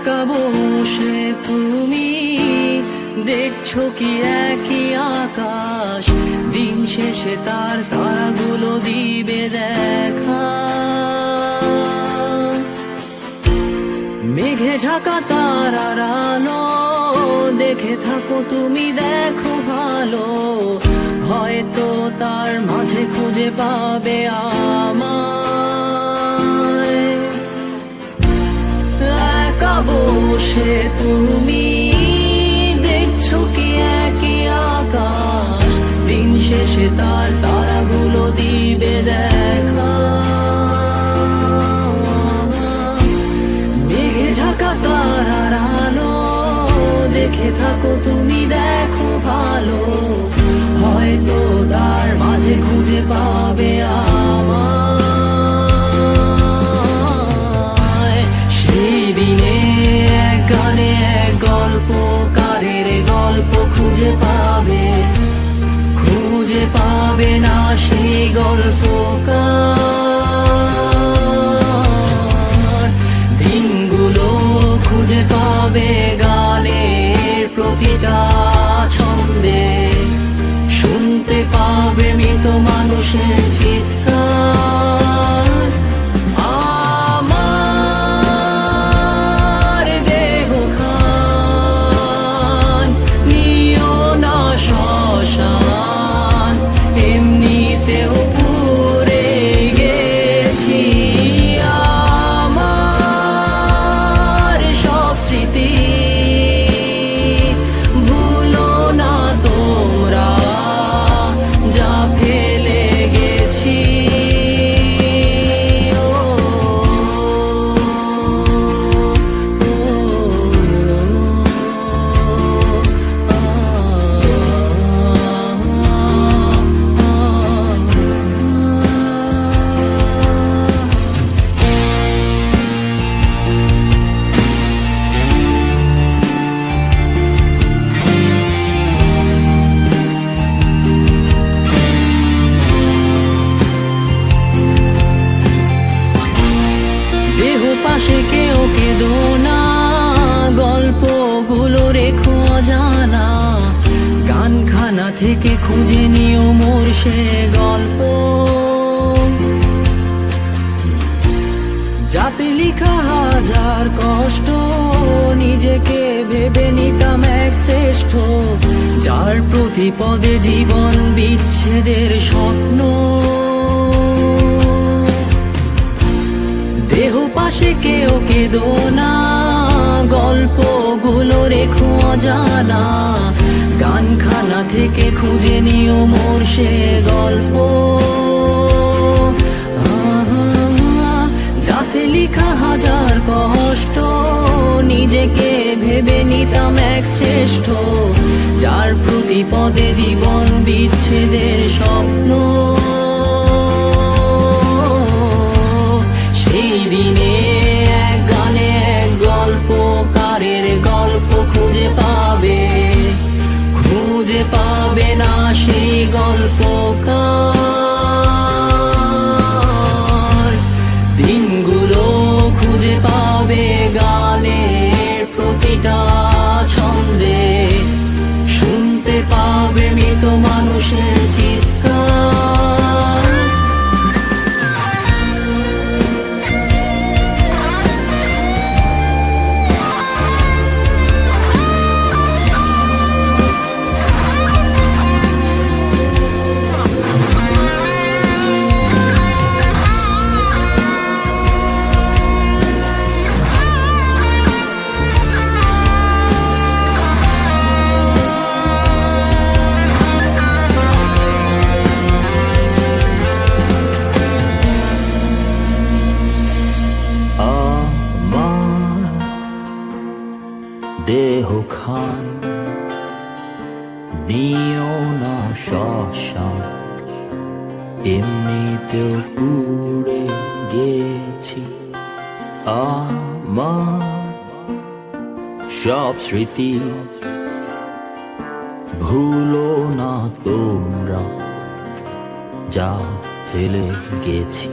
একা বসে তুমি দেখছো কি একই আকাশ, দিন শেষে তার তারাগুলো দিবে দেখা। মেঘে ঢাকা তারার আলো দেখে থাকো তুমি, দেখো ভালো, হয়তো তার মাঝে খুঁজে পাবে আমায়। একা বসে তুমি দেখছো কি একই আকাশ, দিন শেষে তার তারাগুলো দিবে দেখা। মেঘে ঢাকা তারার আলো দেখে থাকো তুমি, দেখো ভালো, হয়তো তার মাঝে খুঁজে পাবে আমায়। সেই দিনে এক গানে এক গল্পকারের গল্প খুঁজে পাবে, খুঁজে পাবে না সেই গল্পকার। দিনগুলো খুঁজে পাবে গানের প্রতিটা ছন্দে, শুনতে পাবে মৃত মানুষের চিৎকার। আমার দেহ খান নিও না শ্মশান, এমনিতেও পুড়ে গেছি। আমার সব স্মৃতি ভুলো না তোমরা, যা ফেলে গেছি। দেহ পাশে কেউ কেঁদো না, গল্পগুলো রেখো অজানা, গানখানা থেকে খুঁজে নিও মোর সে গল্প, যাতে লিখা হাজার কষ্ট নিজেকে ভেবে নিতাম এক শ্রেষ্ঠ, যার প্রতি পদে জীবন বিচ্ছেদের স্বপ্ন। দেহ পাশে কেউ কেঁদো না, গল্পগুলো রেখো অজানা, গানখানা থেকে খুঁজে নিও মোর সে গল্প, যাতে লিখা হাজার কষ্ট নিজেকে ভেবে নিতাম এক শ্রেষ্ঠ, যার প্রতি পদে জীবন বিচ্ছেদের স্বপ্ন। সেই দিনে এক গানে এক গল্পকারের গল্প খুঁজে পাবে, খুঁজে পাবে না সেই গল্পকার। দিনগুলো খুঁজে পাবে গানের প্রতিটা ছন্দে, শুনতে পাবে মৃত মানুষের চিৎকার। দেহ খান নিও না শ্মশান, এমনিতেও পুড়ে গেছি। আমার সব স্মৃতি ভুলো না তোমরা, যা ফেলে গেছি।